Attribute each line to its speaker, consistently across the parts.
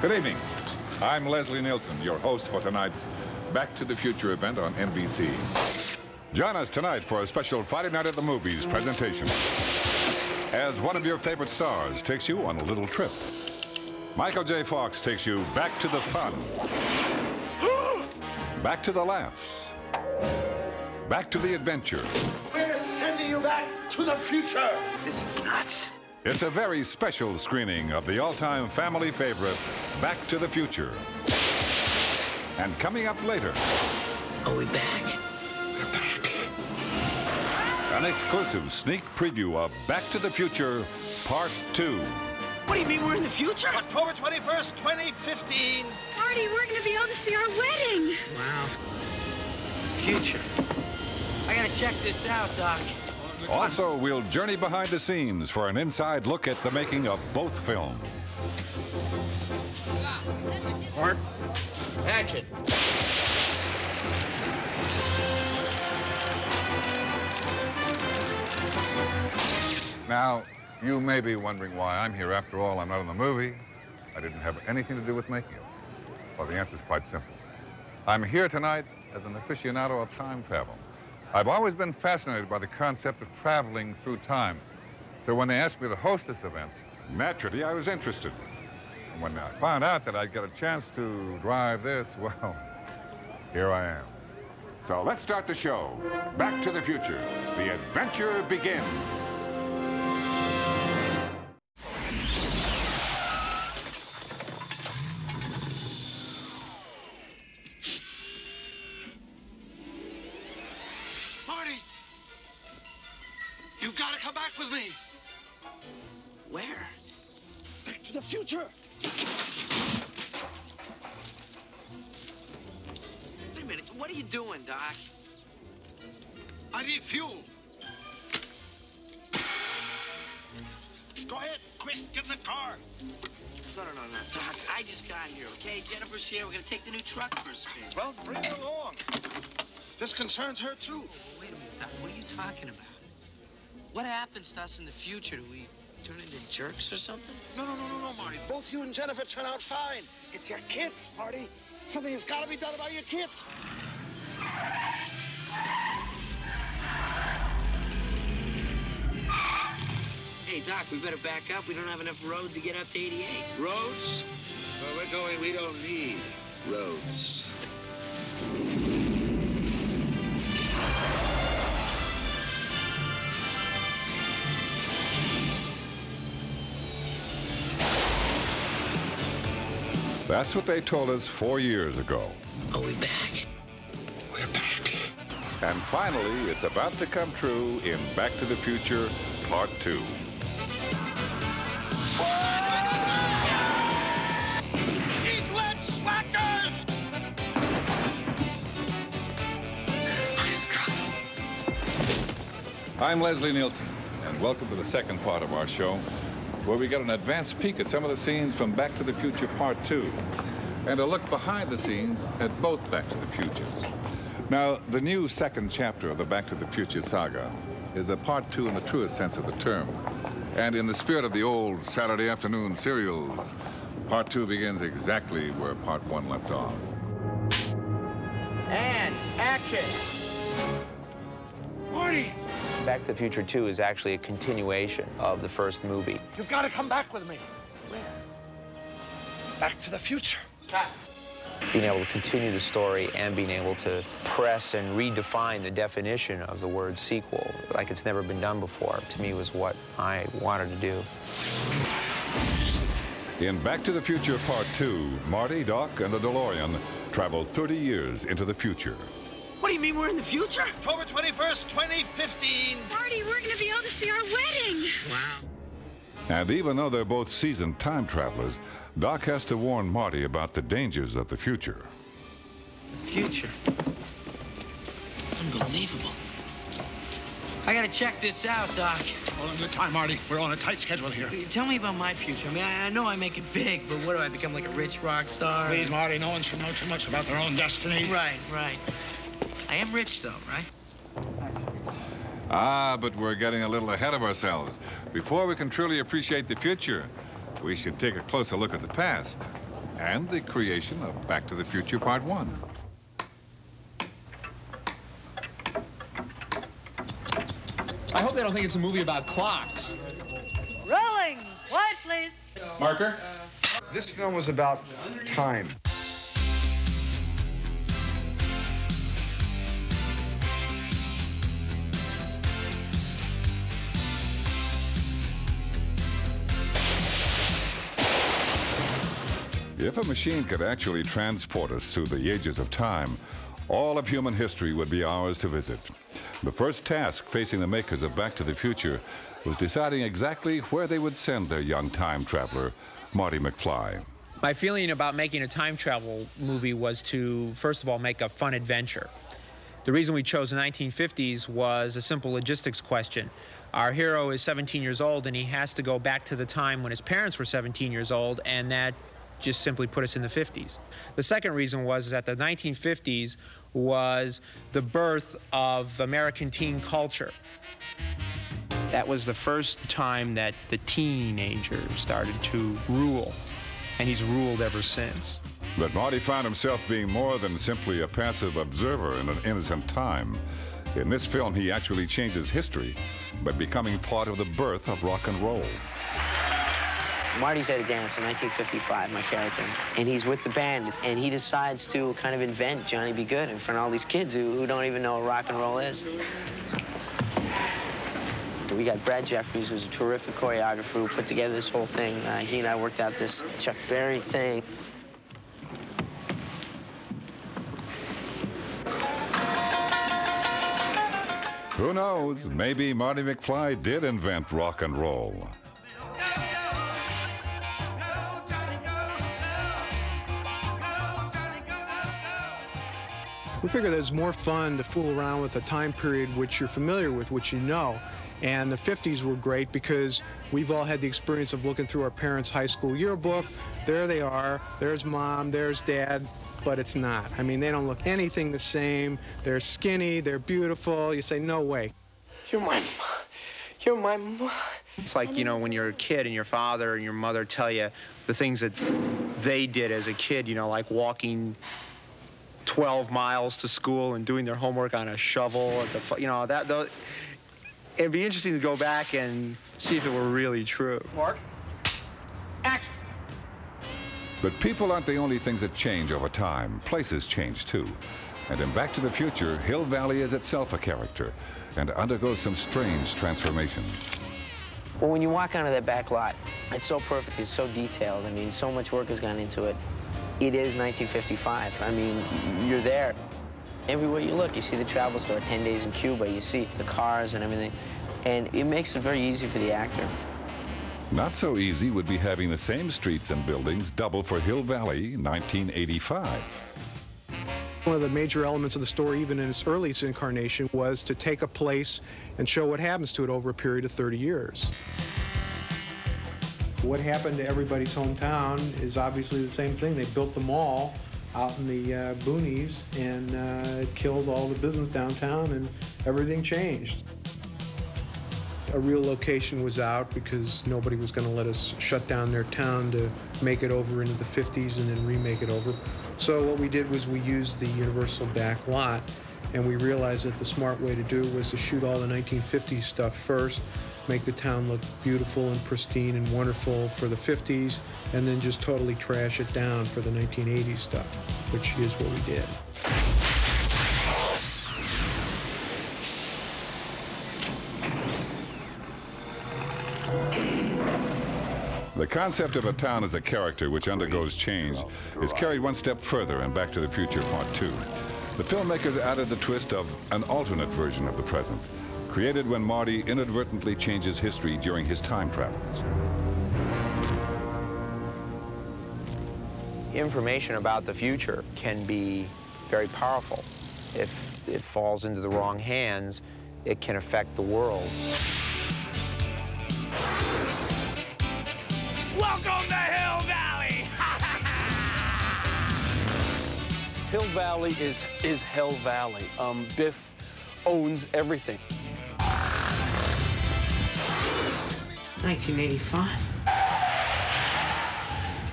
Speaker 1: Good evening. I'm Leslie Nielsen, your host for tonight's Back to the Future event on NBC. Join us tonight for a special Friday Night at the Movies presentation as one of your favorite stars takes you on a little trip. Michael J. Fox takes you back to the fun, back to the laughs, back to the adventure.
Speaker 2: We're sending you back to the future.
Speaker 3: This is nuts.
Speaker 1: It's a very special screening of the all-time family favorite, Back to the Future. And coming up later...
Speaker 3: Are we back?
Speaker 2: We're back.
Speaker 1: An exclusive sneak preview of Back to the Future Part 2.
Speaker 3: What do you mean we're in the future?
Speaker 2: October 21st, 2015.
Speaker 4: Marty, we're going to be able to see our wedding.
Speaker 3: Wow. Future. I gotta check this out, Doc.
Speaker 1: Also, we'll journey behind the scenes for an inside look at the making of both films.
Speaker 3: Mark, action.
Speaker 1: Now, you may be wondering why I'm here. After all, I'm not in the movie. I didn't have anything to do with making it. Well, the answer is quite simple. I'm here tonight as an aficionado of time travel. I've always been fascinated by the concept of traveling through time. So when they asked me to host this event, naturally, I was interested. And when I found out that I'd get a chance to drive this, well, here I am. So let's start the show. Back to the Future. The adventure begins.
Speaker 2: You've got to come back with me.
Speaker 3: Where?
Speaker 2: Back to the future.
Speaker 3: Wait a minute. What are you doing, Doc?
Speaker 2: I need fuel. Go ahead, quick, get in the car.
Speaker 3: No, Doc. I just got here, okay? Jennifer's here. We're gonna take the new truck for a spin.
Speaker 2: Well, bring her along. This concerns her, too.
Speaker 3: Wait a minute, Doc. What are you talking about? What happens to us in the future? Do we turn into jerks or something?
Speaker 2: No, Marty. Both you and Jennifer turn out fine. It's your kids, Marty. Something has got to be done about your kids.
Speaker 3: Hey, Doc, we better back up. We don't have enough road to get up to 88.
Speaker 5: Roads? Where we're going, we don't need roads.
Speaker 1: That's what they told us 4 years ago.
Speaker 3: Are we back?
Speaker 2: We're back.
Speaker 1: And finally, it's about to come true in Back to the Future Part 2.
Speaker 2: Eat lead, slackers!
Speaker 1: I'm Leslie Nielsen, and welcome to the second part of our show, where we get an advanced peek at some of the scenes from Back to the Future Part 2, and a look behind the scenes at both Back to the Futures. Now, the new second chapter of the Back to the Future saga is a Part 2 in the truest sense of the term. And in the spirit of the old Saturday afternoon serials, Part 2 begins exactly where Part 1 left off.
Speaker 3: And action!
Speaker 2: Marty!
Speaker 6: Back to the Future 2 is actually a continuation of the first movie.
Speaker 2: You've got to come back with me.
Speaker 3: Where?
Speaker 2: Back to the future.
Speaker 6: Being able to continue the story and being able to press and redefine the definition of the word sequel like it's never been done before, to me, was what I wanted to do.
Speaker 1: In Back to the Future Part 2, Marty, Doc, and the DeLorean travel 30 years into the future.
Speaker 3: What do you mean we're in the future?
Speaker 2: October 21st, 2015.
Speaker 4: Marty, we're going to be able to see our wedding.
Speaker 3: Wow.
Speaker 1: And even though they're both seasoned time travelers, Doc has to warn Marty about the dangers of the future.
Speaker 3: The future. Unbelievable. I gotta check this out, Doc.
Speaker 7: Well, good time, Marty. We're on a tight schedule here.
Speaker 3: Tell me about my future. I mean, I know I make it big, but what do I become, like a rich rock star?
Speaker 7: Please, Marty, no one should know too much about their own destiny.
Speaker 3: Right. I am rich, though, right?
Speaker 1: Ah, but we're getting a little ahead of ourselves. Before we can truly appreciate the future, we should take a closer look at the past. and the creation of Back to the Future Part 1.
Speaker 8: I hope they don't think it's a movie about clocks.
Speaker 9: Rolling. Quiet, please.
Speaker 8: Marker?
Speaker 10: This film was about time.
Speaker 1: If a machine could actually transport us through the ages of time, all of human history would be ours to visit. The first task facing the makers of Back to the Future was deciding exactly where they would send their young time traveler, Marty McFly.
Speaker 6: My feeling about making a time travel movie was to, first of all, make a fun adventure. The reason we chose the 1950s was a simple logistics question. Our hero is 17 years old, and he has to go back to the time when his parents were 17 years old, and that just simply put us in the 50s. The second reason was that the 1950s was the birth of American teen culture. That was the first time that the teenager started to rule, and he's ruled ever since.
Speaker 1: But Marty found himself being more than simply a passive observer in an innocent time. In this film, he actually changes history by becoming part of the birth of rock and roll.
Speaker 3: Marty's at a dance in 1955, my character, and he's with the band, and he decides to kind of invent Johnny Be Good in front of all these kids who don't even know what rock and roll is. We got Brad Jeffries, who's a terrific choreographer, who put together this whole thing. He and I worked out this Chuck Berry thing.
Speaker 1: Who knows? Maybe Marty McFly did invent rock and roll.
Speaker 11: We figure that it's more fun to fool around with a time period which you're familiar with, which you know. And the 50s were great because we've all had the experience of looking through our parents' high school yearbook. There they are. There's mom, there's dad, but it's not. I mean, they don't look anything the same. They're skinny, they're beautiful. You say, no way.
Speaker 6: You're my mom. It's like, you know, when you're a kid and your father and your mother tell you the things that they did as a kid, you know, like walking 12 miles to school and doing their homework on a shovel at the, you know, it'd be interesting to go back and see if it were really true.
Speaker 8: Mark? Action!
Speaker 1: But people aren't the only things that change over time. Places change too. And in Back to the Future, Hill Valley is itself a character and undergoes some strange transformations.
Speaker 3: Well, when you walk onto that back lot, it's so perfect, it's so detailed. I mean, so much work has gone into it. It is 1955. I mean, you're there. Everywhere you look, you see the travel store, 10 Days in Cuba, you see the cars and everything. And it makes it very easy for the actor.
Speaker 1: Not so easy would be having the same streets and buildings double for Hill Valley, 1985.
Speaker 11: One of the major elements of the story, even in its earliest incarnation, was to take a place and show what happens to it over a period of 30 years. What happened to everybody's hometown is obviously the same thing. They built the mall out in the boonies, and it killed all the business downtown, and everything changed. A real location was out because nobody was going to let us shut down their town to make it over into the 50s and then remake it over. So what we did was we used the Universal back lot, and we realized that the smart way to do it was to shoot all the 1950s stuff first, make the town look beautiful and pristine and wonderful for the 50s, and then just totally trash it down for the 1980s stuff, which is what we did.
Speaker 1: The concept of a town as a character which undergoes change is carried one step further in Back to the Future Part 2. The filmmakers added the twist of an alternate version of the present, created when Marty inadvertently changes history during his time travels.
Speaker 6: Information about the future can be very powerful. If it falls into the wrong hands, it can affect the world.
Speaker 8: Welcome to Hill Valley!
Speaker 12: Hill Valley is Hell Valley. Biff owns everything.
Speaker 3: 1985.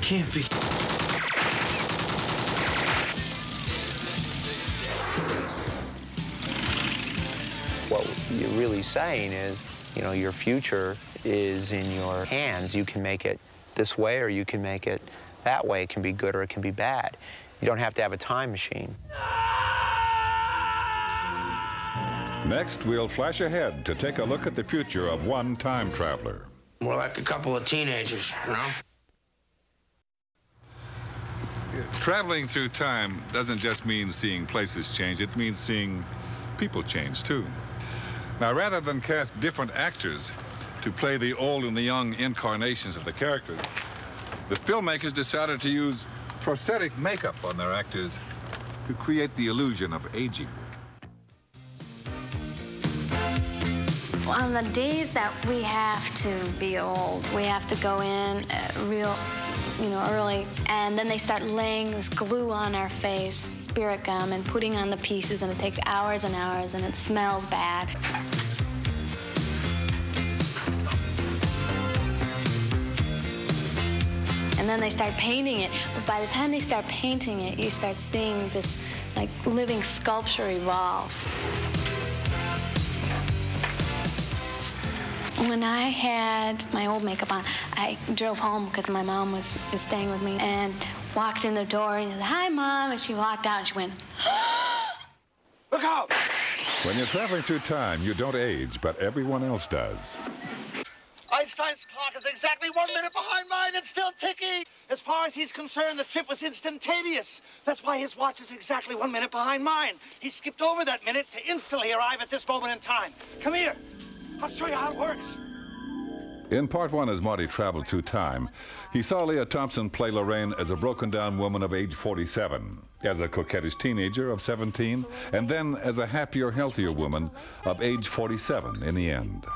Speaker 3: Can't be.
Speaker 6: you're really saying is, you know, your future is in your hands. You can make it this way or you can make it that way. It can be good or it can be bad. You don't have to have a time machine.
Speaker 1: Next, we'll flash ahead to take a look at the future of one time traveler.
Speaker 3: We're like a couple of teenagers, you know?
Speaker 1: Traveling through time doesn't just mean seeing places change, it means seeing people change, too. Now, rather than cast different actors to play the old and the young incarnations of the characters, the filmmakers decided to use prosthetic makeup on their actors to create the illusion of aging.
Speaker 13: On the days that we have to be old, we have to go in early, and then they start laying this glue on our face, spirit gum, and putting on the pieces, and it takes hours and hours, and it smells bad. And then they start painting it, but by the time they start painting it, you start seeing this, like, living sculpture evolve. When I had my old makeup on, I drove home because my mom was staying with me and walked in the door and said, "Hi, Mom," and she walked out and she went,
Speaker 2: "Look out!"
Speaker 1: When you're traveling through time, you don't age, but everyone else does.
Speaker 2: Einstein's clock is exactly 1 minute behind mine and still ticking. As far as he's concerned, the trip was instantaneous. That's why his watch is exactly 1 minute behind mine. He skipped over that minute to instantly arrive at this moment in time. Come here. I'll show you how it works.
Speaker 1: In part one, as Marty traveled through time, he saw Leah Thompson play Lorraine as a broken-down woman of age 47, as a coquettish teenager of 17, and then as a happier, healthier woman of age 47 in the end.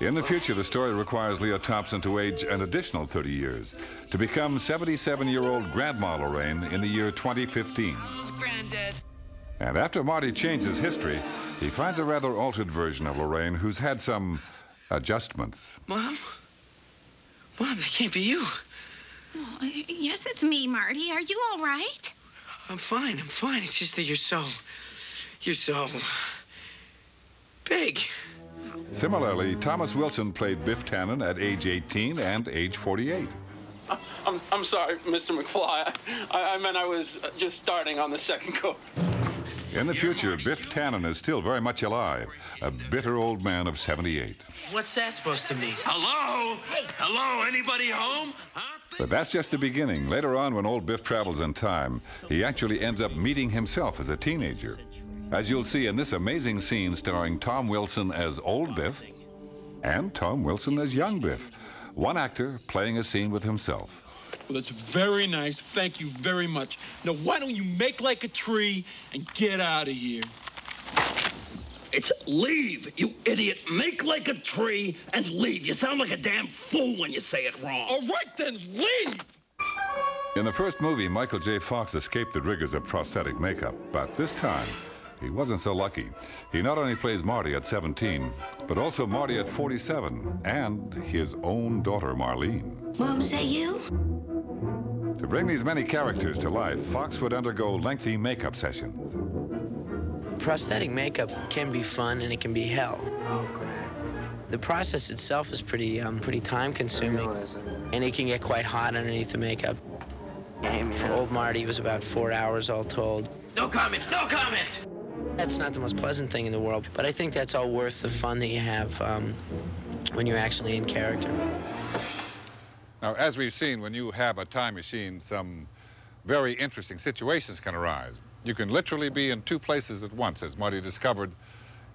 Speaker 1: In the future, the story requires Leah Thompson to age an additional 30 years to become 77-year-old Grandma Lorraine in the year 2015.
Speaker 14: Granddad.
Speaker 1: And after Marty changes history, he finds a rather altered version of Lorraine who's had some adjustments.
Speaker 14: Mom? Mom, that can't be you.
Speaker 4: Oh, yes, it's me, Marty. Are you all right?
Speaker 14: I'm fine. It's just that you're so big.
Speaker 1: Similarly, Thomas Wilson played Biff Tannen at age 18 and age 48.
Speaker 12: I'm sorry, Mr. McFly. I meant I was just starting on the second coat.
Speaker 1: In the future, Biff Tannen is still very much alive, a bitter old man of 78.
Speaker 3: What's that supposed to mean?
Speaker 2: Hello? Hello? Anybody home?
Speaker 1: But that's just the beginning. Later on, when old Biff travels in time, he actually ends up meeting himself as a teenager. As you'll see in this amazing scene starring Tom Wilson as old Biff and Tom Wilson as young Biff, one actor playing a scene with himself.
Speaker 15: Well, that's very nice. Thank you very much. Now, why don't you make like a tree and get out of here?
Speaker 16: It's leave, you idiot. Make like a tree and leave. You sound like a damn fool when you say it wrong.
Speaker 15: All right, then, leave!
Speaker 1: In the first movie, Michael J. Fox escaped the rigors of prosthetic makeup, but this time, he wasn't so lucky. He not only plays Marty at 17, but also Marty at 47, and his own daughter, Marlene.
Speaker 4: Mom, is that you?
Speaker 1: To bring these many characters to life, Fox would undergo lengthy makeup sessions.
Speaker 3: Prosthetic makeup can be fun and it can be hell. The process itself is pretty time-consuming, and it can get quite hot underneath the makeup. For old Marty, it was about 4 hours all told.
Speaker 14: No comment, no comment!
Speaker 3: That's not the most pleasant thing in the world, but I think that's all worth the fun that you have when you're actually in character.
Speaker 1: Now, as we've seen, when you have a time machine, some very interesting situations can arise. You can literally be in two places at once, as Marty discovered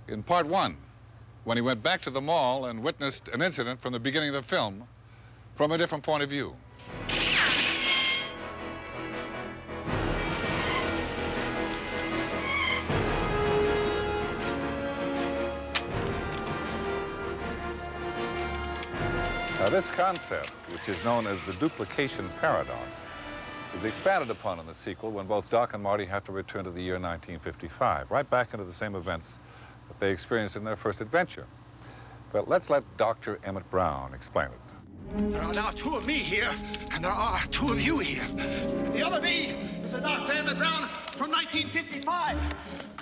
Speaker 1: in part one, when he went back to the mall and witnessed an incident from the beginning of the film from a different point of view. Now, this concept, which is known as the duplication paradox, is expanded upon in the sequel when both Doc and Marty have to return to the year 1955, right back into the same events that they experienced in their first adventure. But let's let Dr. Emmett Brown explain it.
Speaker 2: There are now two of me here, and there are two of you here. The other me is the Dr. Emmett Brown from 1955.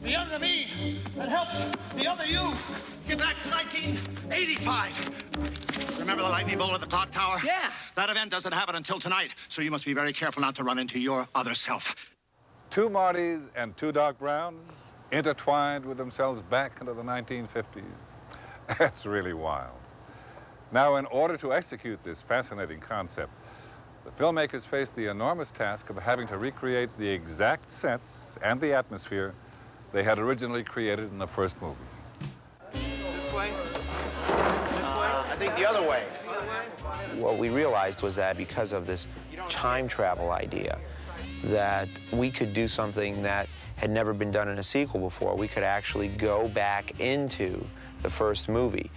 Speaker 2: The other me that helps the other you get back to 1985. Remember the lightning bolt at the clock tower?
Speaker 14: Yeah.
Speaker 2: That event doesn't happen until tonight, so you must be very careful not to run into your other self.
Speaker 1: Two Martys and two Doc Browns intertwined with themselves back into the 1950s. That's really wild. Now, in order to execute this fascinating concept, the filmmakers faced the enormous task of having to recreate the exact sets and the atmosphere they had originally created in the first movie.
Speaker 8: This way? This way? I think the other way.
Speaker 3: What we realized was that because of this time travel idea, that we could do something that had never been done in a sequel before. We could actually go back into the first movie,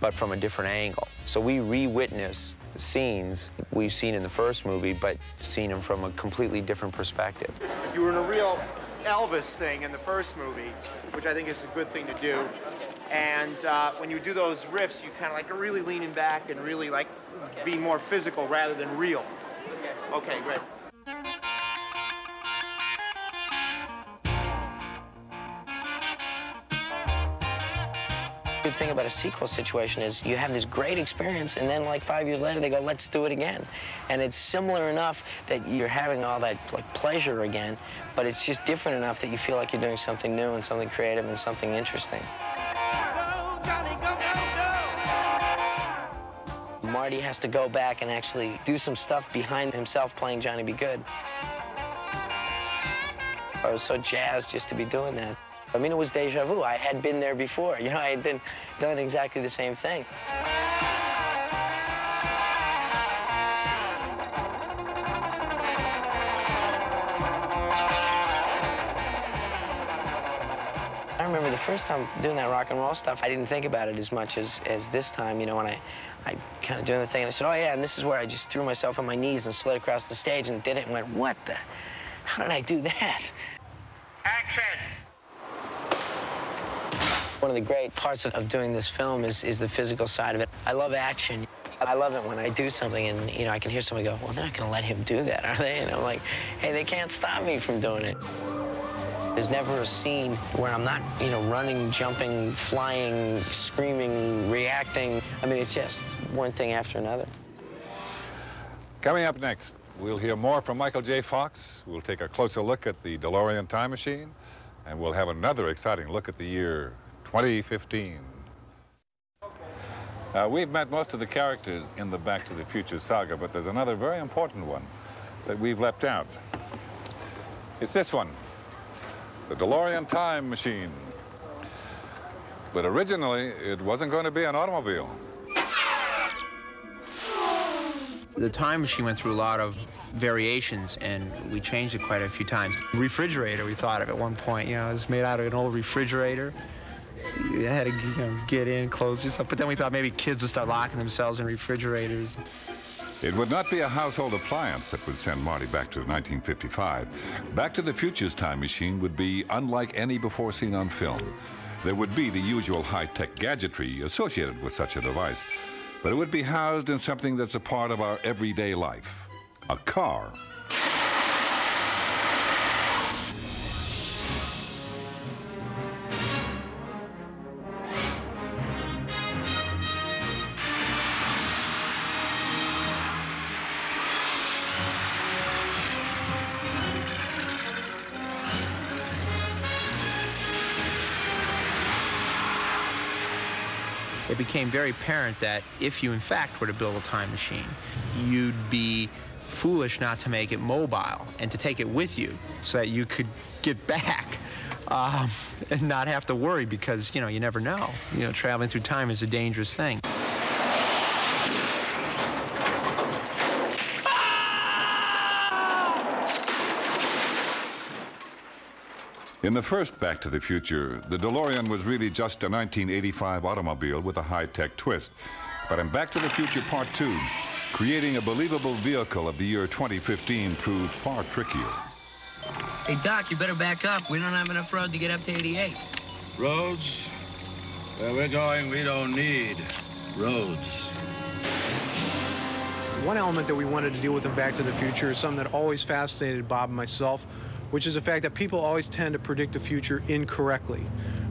Speaker 3: but from a different angle. So we re-witness scenes we've seen in the first movie, but seen them from a completely different perspective.
Speaker 8: You were in a real Elvis thing in the first movie, which I think is a good thing to do. And when you do those riffs, you kind of like are really leaning back and really like being more physical rather than real. Okay, great.
Speaker 3: The good thing about a sequel situation is you have this great experience, and then like 5 years later they go, let's do it again. And it's similar enough that you're having all that like pleasure again, but it's just different enough that you feel like you're doing something new and something creative and something interesting.
Speaker 14: Go, Johnny, go, go, go.
Speaker 3: Marty has to go back and actually do some stuff behind himself playing Johnny B. Goode. I was so jazzed just to be doing that. I mean, it was deja vu. I had been there before. You know, I had done exactly the same thing. I remember the first time doing that rock and roll stuff, I didn't think about it as much as this time, you know, when I kind of doing the thing, and I said, oh, yeah, and this is where I just threw myself on my knees and slid across the stage and did it and went, what the? How did I do that?
Speaker 2: Action!
Speaker 3: One of the great parts of doing this film is the physical side of it. I love action. I love it when I do something and, you know, I can hear somebody go, well, they're not going to let him do that, are they? And I'm like, hey, they can't stop me from doing it. There's never a scene where I'm not, you know, running, jumping, flying, screaming, reacting. I mean, it's just one thing after another.
Speaker 1: Coming up next, we'll hear more from Michael J. Fox. We'll take a closer look at the DeLorean time machine, and we'll have another exciting look at the year 2015. We've met most of the characters in the Back to the Future saga, but there's another very important one that we've left out. It's this one, the DeLorean time machine. But originally, it wasn't going to be an automobile.
Speaker 6: The time machine went through a lot of variations, and we changed it quite a few times. Refrigerator, we thought of at one point. You know, it was made out of an old refrigerator. You had to, you know, get in, close yourself. But then we thought maybe kids would start locking themselves in refrigerators.
Speaker 1: It would not be a household appliance that would send Marty back to 1955. Back to the Future's time machine would be unlike any before seen on film. There would be the usual high-tech gadgetry associated with such a device, but it would be housed in something that's a part of our everyday life, a car.
Speaker 6: It became very apparent that if you, in fact, were to build a time machine, you'd be foolish not to make it mobile and to take it with you so that you could get back and not have to worry because, you know, you never know. You know, traveling through time is a dangerous thing.
Speaker 1: In the first Back to the Future, the DeLorean was really just a 1985 automobile with a high-tech twist. But in Back to the Future Part 2, creating a believable vehicle of the year 2015 proved far trickier.
Speaker 14: Hey, Doc, you better back up. We don't have enough road to get up to 88.
Speaker 5: Roads? Where we're going, we don't need roads.
Speaker 11: One element that we wanted to deal with in Back to the Future is something that always fascinated Bob and myself, which is the fact that people always tend to predict the future incorrectly.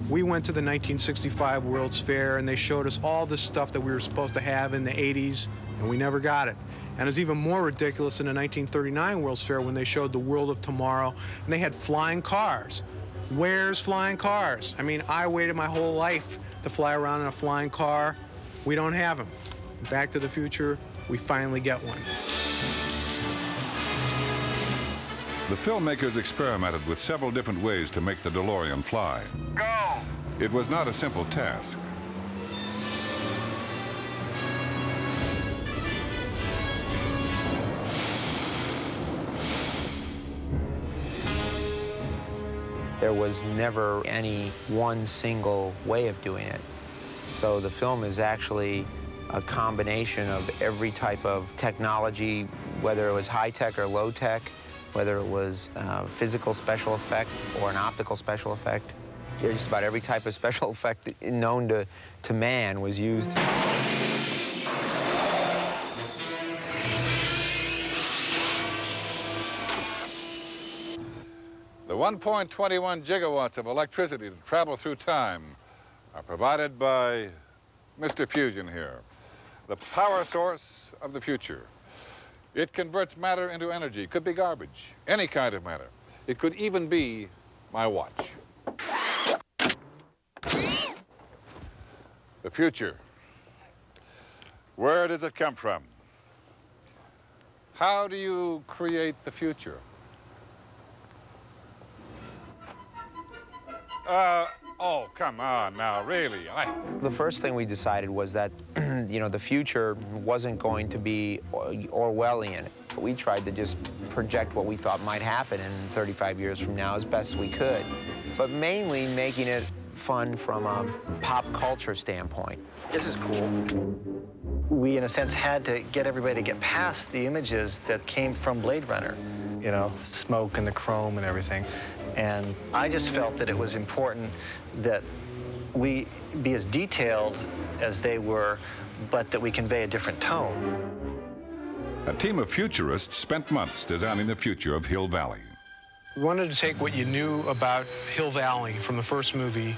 Speaker 11: We went to the 1965 World's Fair, and they showed us all this stuff that we were supposed to have in the 80s, and we never got it. And it was even more ridiculous in the 1939 World's Fair when they showed the world of tomorrow, and they had flying cars. Where's flying cars? I mean, I waited my whole life to fly around in a flying car. We don't have them. Back to the Future, we finally get one.
Speaker 1: The filmmakers experimented with several different ways to make the DeLorean fly. Go! It was not a simple task.
Speaker 6: There was never any one single way of doing it. So the film is actually a combination of every type of technology, whether it was high-tech or low-tech, whether it was physical special effect or an optical special effect. Just about every type of special effect known to man was used.
Speaker 1: The 1.21 gigawatts of electricity to travel through time are provided by Mr. Fusion here, the power source of the future. It converts matter into energy. It could be garbage, any kind of matter. It could even be my watch. The future. Where does it come from? How do you create the future? Oh, come on now, really.
Speaker 6: The first thing we decided was that, you know, the future wasn't going to be Orwellian. We tried to just project what we thought might happen in 35 years from now as best we could, but mainly making it fun from a pop culture standpoint.
Speaker 17: This is cool. We, in a sense, had to get everybody to get past the images that came from Blade Runner, you know, smoke and the chrome and everything. And I just felt that it was important that we be as detailed as they were, but that we convey a different tone.
Speaker 1: A team of futurists spent months designing the future of Hill Valley.
Speaker 11: We wanted to take what you knew about Hill Valley from the first movie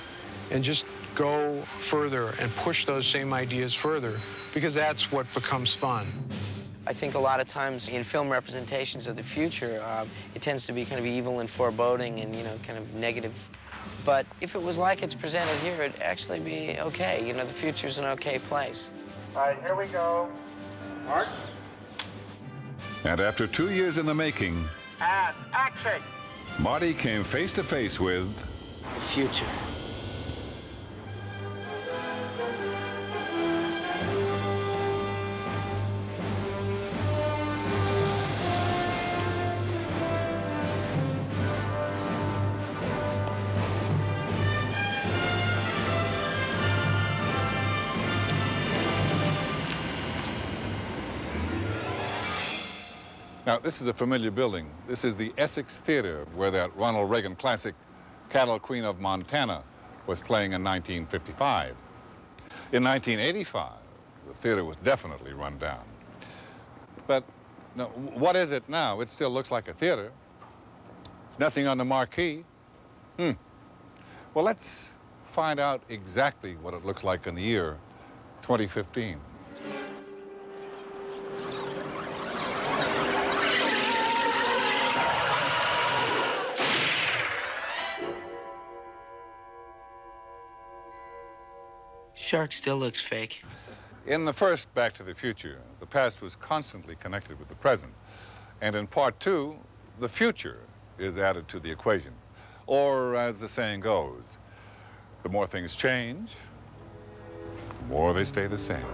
Speaker 11: and just go further and push those same ideas further, because that's what becomes fun.
Speaker 3: I think a lot of times in film representations of the future, it tends to be kind of evil and foreboding and, you know, kind of negative. But if it was like it's presented here, it'd actually be okay. You know, the future's an okay place.
Speaker 2: All right, here we go. Mark.
Speaker 1: And after 2 years in the making,
Speaker 2: And action.
Speaker 1: Marty came face to face with
Speaker 3: the future.
Speaker 1: Now, this is a familiar building. This is the Essex Theater, where that Ronald Reagan classic, Cattle Queen of Montana, was playing in 1955. In 1985, the theater was definitely run down. But no, what is it now? It still looks like a theater. There's nothing on the marquee. Well, let's find out exactly what it looks like in the year 2015.
Speaker 3: Shark still looks fake.
Speaker 1: In the first Back to the Future, the past was constantly connected with the present. And in part 2, the future is added to the equation. Or, as the saying goes, the more things change, the more they stay the same.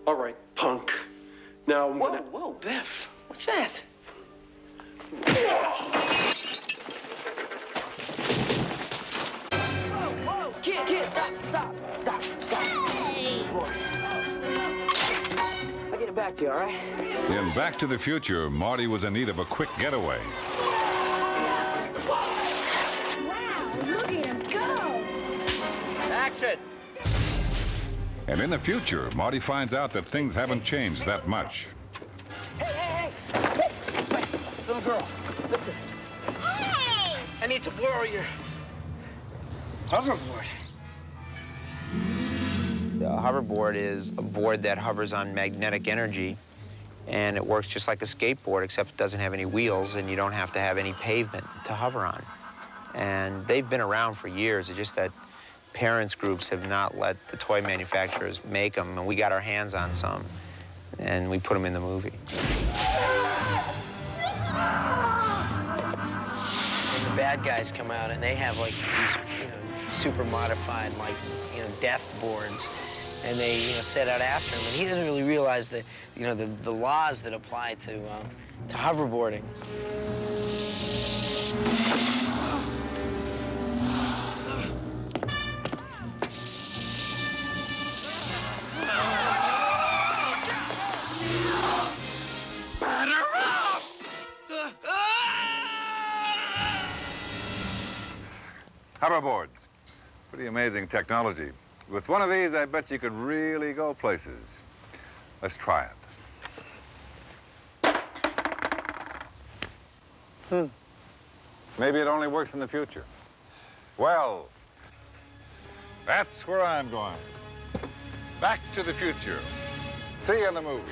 Speaker 12: All right, punk. Now,
Speaker 14: Whoa, Biff. What's that? Whoa, kid, stop. Hey! I'll get it back to you, all right?
Speaker 1: In Back to the Future, Marty was in need of a quick getaway.
Speaker 13: Wow, look at him go!
Speaker 2: Action!
Speaker 1: And in the future, Marty finds out that things haven't changed that much.
Speaker 14: Hey! Wait, little girl, listen. I need to borrow your hoverboard.
Speaker 18: The hoverboard is a board that hovers on magnetic energy, and it works just like a skateboard, except it doesn't have any wheels, and you don't have to have any pavement to hover on. And they've been around for years. It's just that parents groups have not let the toy manufacturers make them, and we got our hands on some, and we put them in the movie.
Speaker 3: When the bad guys come out and they have like these, super modified, like, death boards, and they, set out after him, and he doesn't really realize the laws that apply to hoverboarding.
Speaker 1: Hoverboards. Pretty amazing technology. With one of these, I bet you could really go places. Let's try it. Maybe it only works in the future. Well, that's where I'm going. Back to the future. See you in the movie.